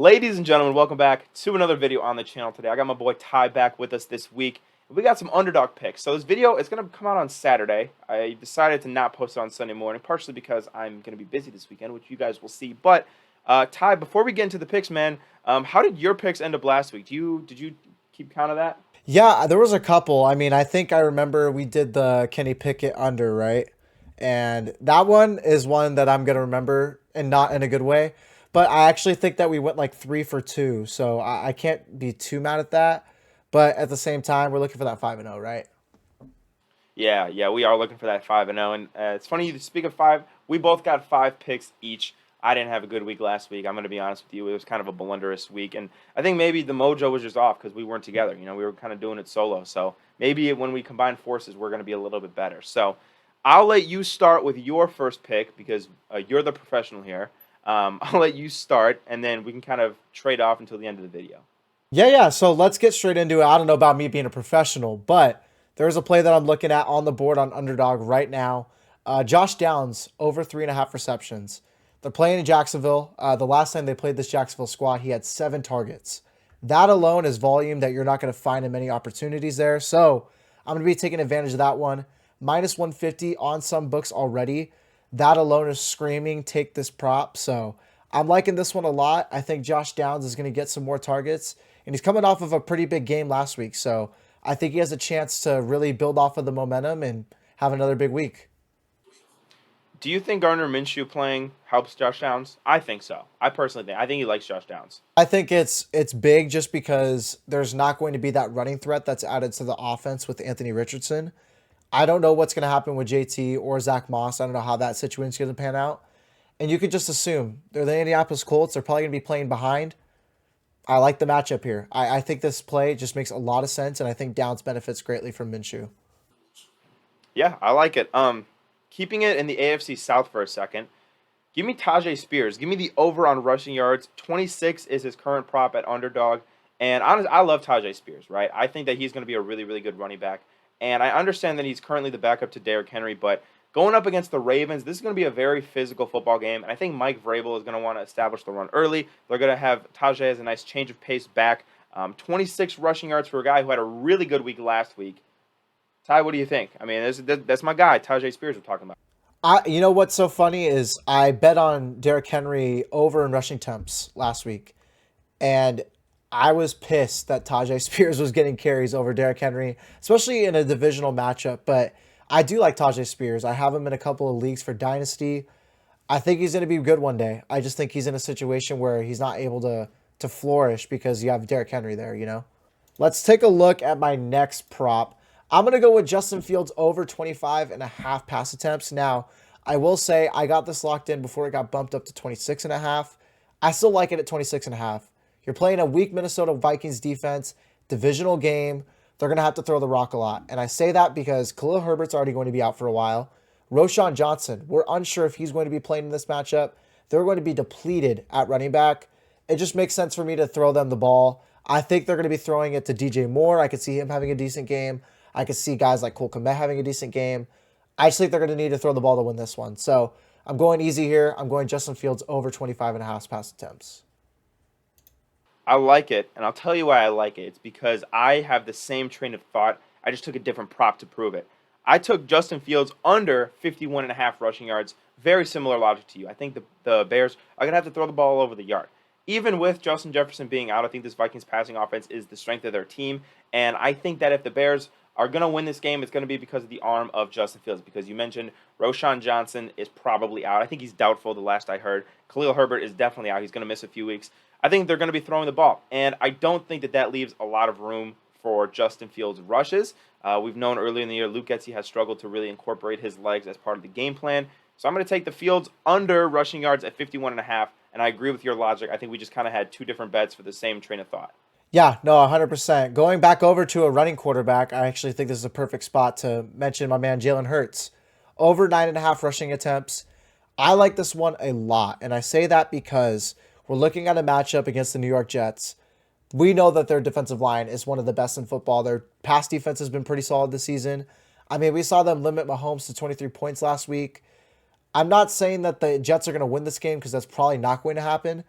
Ladies and gentlemen, welcome back to another video on the channel today. I got my boy Ty back with us this week. We got some underdog picks. So this video is going to come out on Saturday. I decided to not post it on Sunday morning, partially because I'm going to be busy this weekend, which you guys will see. But Ty, before we get into the picks, man, how did your picks end up last week? Did you keep count of that? Yeah, there was a couple. I mean, I think I remember we did the Kenny Pickett under, right? And that one is one that I'm gonna remember and not in a good way. But I actually think that we went like 3 for 2, so I can't be too mad at that. But at the same time, we're looking for that 5-0, right? Yeah, we are looking for that 5-0. And it's funny you speak of five. We both got five picks each. I didn't have a good week last week. I'm going to be honest with you. It was kind of a blunderous week. And I think maybe the mojo was just off because we weren't together. We were kind of doing it solo. So maybe when we combine forces, we're going to be a little bit better. So I'll let you start with your first pick because you're the professional here. I'll let you start, and then we can kind of trade off until the end of the video. Yeah. So let's get straight into it. I don't know about me being a professional, but there's a play that I'm looking at on the board on Underdog right now. Josh Downs over 3.5 receptions. They're playing in Jacksonville. The last time they played this Jacksonville squad, he had 7 targets. That alone is volume that you're not going to find in many opportunities there. So I'm going to be taking advantage of that one. Minus 150 on some books already. That alone is screaming, take this prop. So I'm liking this one a lot. I think Josh Downs is going to get some more targets. And he's coming off of a pretty big game last week. So I think he has a chance to really build off of the momentum and have another big week. Do you think Gardner Minshew playing helps Josh Downs? I think so. I personally think. I think he likes Josh Downs. I think it's big just because there's not going to be that running threat that's added to the offense with Anthony Richardson. I don't know what's going to happen with JT or Zach Moss. I don't know how that situation's going to pan out. And you could just assume they're the Indianapolis Colts. They're probably going to be playing behind. I like the matchup here. I think this play just makes a lot of sense, and I think Downs benefits greatly from Minshew. Yeah, I like it. Keeping it in the AFC South for a second. Give me Tajay Spears. Give me the over on rushing yards. 26 is his current prop at Underdog. And honestly, I love Tajay Spears, right? I think that he's going to be a really, really good running back. And I understand that he's currently the backup to Derrick Henry, but going up against the Ravens, this is going to be a very physical football game. And I think Mike Vrabel is going to want to establish the run early. They're going to have Tajay as a nice change of pace back. 26 rushing yards for a guy who had a really good week last week. Ty, what do you think? I mean, that's my guy, Tajay Spears, we're talking about. You know what's so funny is I bet on Derrick Henry over in rushing temps last week, and I was pissed that Tajay Spears was getting carries over Derrick Henry, especially in a divisional matchup. But I do like Tajay Spears. I have him in a couple of leagues for Dynasty. I think he's going to be good one day. I just think he's in a situation where he's not able to flourish because you have Derrick Henry there. Let's take a look at my next prop. I'm going to go with Justin Fields over 25.5 pass attempts. Now, I will say I got this locked in before it got bumped up to 26.5. I still like it at 26.5. You're playing a weak Minnesota Vikings defense, divisional game. They're going to have to throw the rock a lot. And I say that because Khalil Herbert's already going to be out for a while. Roshan Johnson, we're unsure if he's going to be playing in this matchup. They're going to be depleted at running back. It just makes sense for me to throw them the ball. I think they're going to be throwing it to DJ Moore. I could see him having a decent game. I could see guys like Cole Kmet having a decent game. I just think they're going to need to throw the ball to win this one. So I'm going easy here. I'm going Justin Fields over 25.5 pass attempts. I like it, and I'll tell you why I like it. It's because I have the same train of thought. I just took a different prop to prove it. I took Justin Fields under 51.5 rushing yards. Very similar logic to you. I think the Bears are going to have to throw the ball all over the yard. Even with Justin Jefferson being out, I think this Vikings passing offense is the strength of their team. And I think that if the Bears are going to win this game, it's going to be because of the arm of Justin Fields. Because you mentioned Roshan Johnson is probably out. I think he's doubtful the last I heard. Khalil Herbert is definitely out. He's going to miss a few weeks. I think they're going to be throwing the ball. And I don't think that leaves a lot of room for Justin Fields' rushes. We've known earlier in the year Luke Getsy has struggled to really incorporate his legs as part of the game plan. So I'm going to take the Fields under rushing yards at 51.5. And I agree with your logic. I think we just kind of had two different bets for the same train of thought. Yeah, no, 100%. Going back over to a running quarterback, I actually think this is a perfect spot to mention my man Jalen Hurts. Over 9.5 rushing attempts. I like this one a lot. And I say that because we're looking at a matchup against the New York Jets. We know that their defensive line is one of the best in football. Their pass defense has been pretty solid this season. I mean, we saw them limit Mahomes to 23 points last week. I'm not saying that the Jets are going to win this game because that's probably not going to happen.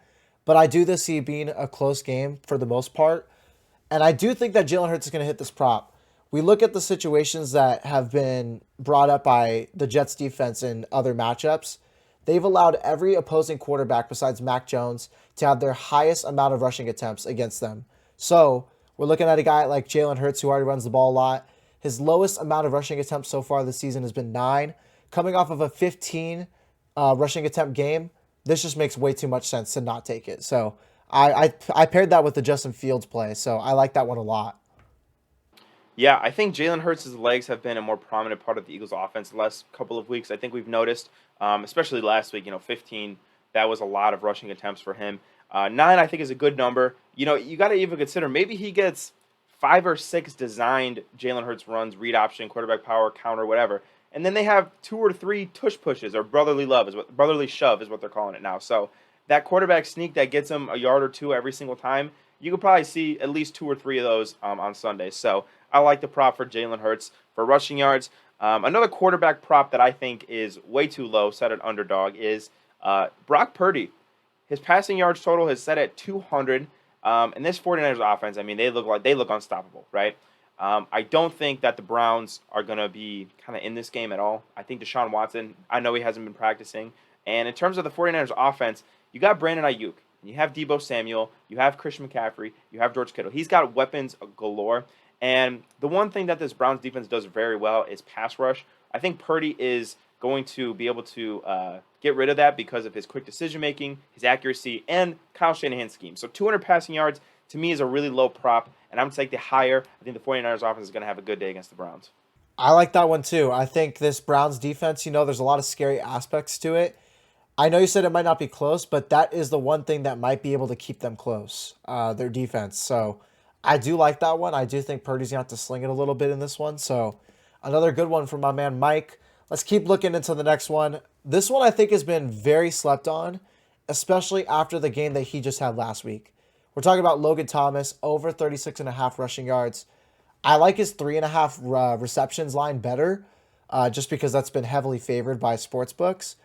but I do this see being a close game for the most part. And I do think that Jalen Hurts is going to hit this prop. We look at the situations that have been brought up by the Jets defense in other matchups. They've allowed every opposing quarterback besides Mac Jones to have their highest amount of rushing attempts against them. So we're looking at a guy like Jalen Hurts who already runs the ball a lot. His lowest amount of rushing attempts so far this season has been 9. Coming off of a 15 rushing attempt game, this just makes way too much sense to not take it. So I paired that with the Justin Fields play, so I like that one a lot. Yeah, I think Jalen Hurts' legs have been a more prominent part of the Eagles' offense the last couple of weeks. I think we've noticed, especially last week, 15, that was a lot of rushing attempts for him. 9, I think, is a good number. You got to even consider maybe he gets 5 or 6 designed Jalen Hurts runs, read option, quarterback power, counter, whatever. And then they have 2 or 3 tush pushes or brotherly shove is what they're calling it now. So that quarterback sneak that gets him a yard or two every single time, you could probably see at least 2 or 3 of those on Sunday. So I like the prop for Jalen Hurts for rushing yards. Another quarterback prop that I think is way too low, set at underdog, is Brock Purdy. His passing yards total is set at 200. And this 49ers offense, I mean, they look unstoppable, right? I don't think that the Browns are going to be kind of in this game at all. I think Deshaun Watson, I know he hasn't been practicing. And in terms of the 49ers offense, you got Brandon Ayuk, you have Deebo Samuel, you have Christian McCaffrey, you have George Kittle. He's got weapons galore. And the one thing that this Browns defense does very well is pass rush. I think Purdy is going to be able to get rid of that because of his quick decision making, his accuracy, and Kyle Shanahan's scheme. So 200 passing yards to me is a really low prop, and I'm going to take the higher. I think the 49ers offense is going to have a good day against the Browns. I like that one too. I think this Browns defense, there's a lot of scary aspects to it. I know you said it might not be close, but that is the one thing that might be able to keep them close, their defense. So I do like that one. I do think Purdy's going to have to sling it a little bit in this one. So another good one from my man Mike. Let's keep looking into the next one. This one I think has been very slept on, especially after the game that he just had last week. We're talking about Logan Thomas, over 36.5 rushing yards. I like his 3.5 receptions line better, just because that's been heavily favored by sportsbooks.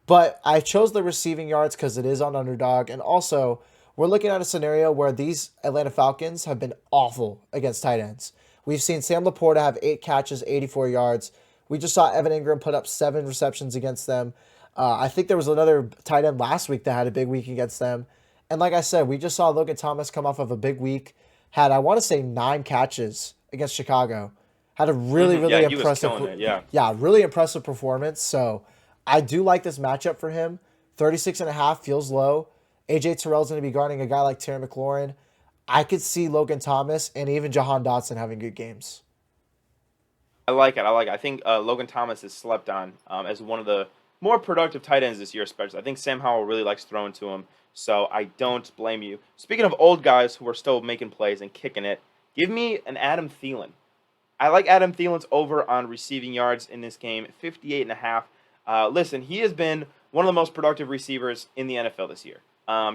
But I chose the receiving yards because it is on underdog. And also, we're looking at a scenario where these Atlanta Falcons have been awful against tight ends. We've seen Sam Laporta have 8 catches, 84 yards. We just saw Evan Ingram put up 7 receptions against them. I think there was another tight end last week that had a big week against them. And like I said, we just saw Logan Thomas come off of a big week. Had, I want to say, 9 catches against Chicago. Had a really Yeah, he was impressive, killing it. Yeah. really impressive performance. So I do like this matchup for him. 36.5 feels low. AJ Terrell's going to be guarding a guy like Terry McLaurin. I could see Logan Thomas and even Jahan Dotson having good games. I like it. I think Logan Thomas is slept on as one of the more productive tight ends this year, especially. I think Sam Howell really likes throwing to him, so I don't blame you. Speaking of old guys who are still making plays and kicking it, give me an Adam Thielen. I like Adam Thielen's over on receiving yards in this game, 58.5. Listen, he has been one of the most productive receivers in the NFL this year.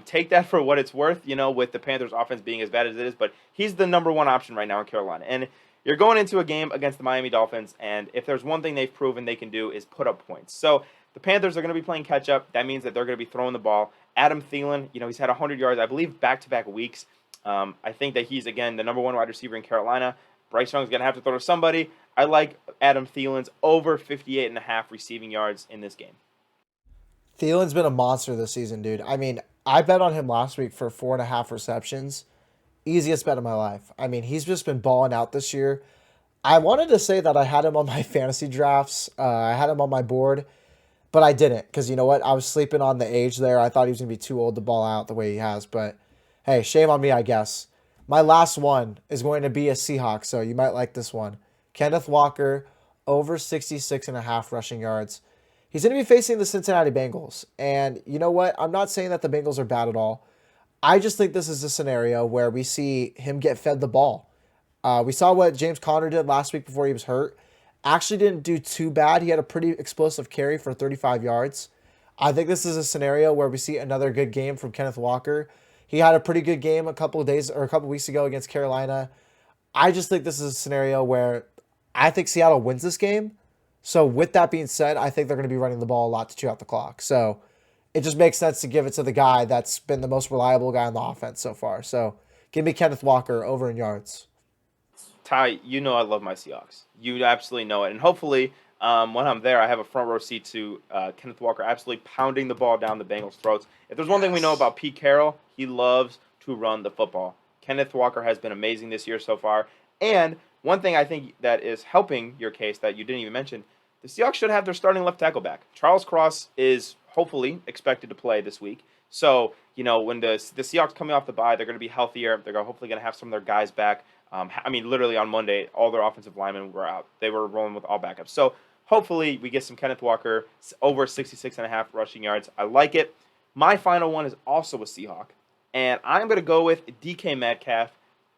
Take that for what it's worth, with the Panthers offense being as bad as it is, but he's the number one option right now in Carolina. And you're going into a game against the Miami Dolphins, and if there's one thing they've proven they can do is put up points. So the Panthers are going to be playing catch-up. That means that they're going to be throwing the ball. Adam Thielen, he's had 100 yards, I believe, back-to-back weeks. I think that he's, again, the number one wide receiver in Carolina. Bryce Young's going to have to throw to somebody. I like Adam Thielen's over 58.5 receiving yards in this game. Thielen's been a monster this season, dude. I mean, I bet on him last week for 4.5 receptions. Easiest bet of my life. I mean, he's just been balling out this year. I wanted to say that I had him on my fantasy drafts. I had him on my board, but I didn't because you know what? I was sleeping on the age there. I thought he was going to be too old to ball out the way he has, but hey, shame on me, I guess. My last one is going to be a Seahawk, so you might like this one. Kenneth Walker, over 66.5 rushing yards. He's going to be facing the Cincinnati Bengals. And you know what? I'm not saying that the Bengals are bad at all. I just think this is a scenario where we see him get fed the ball. We saw what James Conner did last week before he was hurt. Actually didn't do too bad. He had a pretty explosive carry for 35 yards. I think this is a scenario where we see another good game from Kenneth Walker. He had a pretty good game a couple of weeks ago against Carolina. I just think this is a scenario where I think Seattle wins this game. So with that being said, I think they're going to be running the ball a lot to chew out the clock. So it just makes sense to give it to the guy that's been the most reliable guy on the offense so far. So give me Kenneth Walker over in yards. Ty, you know I love my Seahawks. You absolutely know it. And hopefully, when I'm there, I have a front row seat to Kenneth Walker absolutely pounding the ball down the Bengals' throats. If there's one thing we know about Pete Carroll, he loves to run the football. Kenneth Walker has been amazing this year so far. And one thing I think that is helping your case that you didn't even mention, the Seahawks should have their starting left tackle back. Charles Cross is hopefully expected to play this week. So, when the Seahawks coming off the bye, they're going to be healthier. They're hopefully going to have some of their guys back. Literally on Monday, all their offensive linemen were out. They were rolling with all backups. So hopefully we get some Kenneth Walker over 66.5 rushing yards. I like it. My final one is also a Seahawk. And I'm going to go with DK Metcalf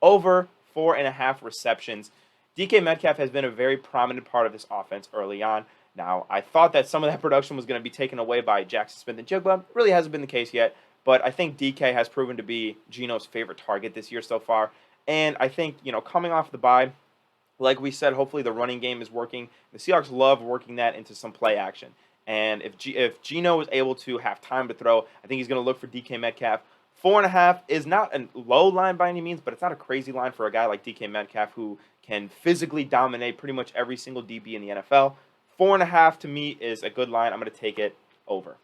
over 4.5 receptions. DK Metcalf has been a very prominent part of this offense early on. Now, I thought that some of that production was going to be taken away by Jackson Smith and Jigba. It really hasn't been the case yet. But I think DK has proven to be Geno's favorite target this year so far. And I think, coming off the bye, like we said, hopefully the running game is working. The Seahawks love working that into some play action. And if Geno is able to have time to throw, I think he's going to look for DK Metcalf. 4.5 is not a low line by any means, but it's not a crazy line for a guy like DK Metcalf who can physically dominate pretty much every single DB in the NFL. 4.5 to me is a good line. I'm going to take it over.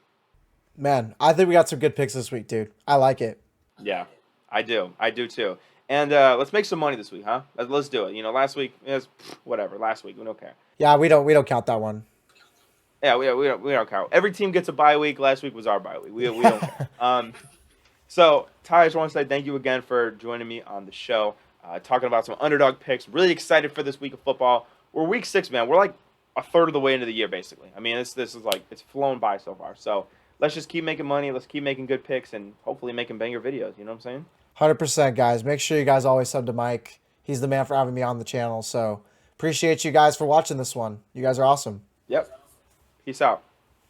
Man, I think we got some good picks this week, dude. I like it. Yeah, I do. I do too. And let's make some money this week, huh? Let's do it. Last week is whatever. Last week we don't care. Yeah, we don't count that one. Yeah, we don't count. Every team gets a bye week. Last week was our bye week. We don't care. So Ty, I just want to say thank you again for joining me on the show, talking about some underdog picks. Really excited for this week of football. We're week 6, man. We're like a third of the way into the year, basically. I mean, this is like it's flown by so far. So let's just keep making money. Let's keep making good picks and hopefully making banger videos. You know what I'm saying? 100%, guys. Make sure you guys always sub to Mike. He's the man for having me on the channel. So appreciate you guys for watching this one. You guys are awesome. Yep. Peace out.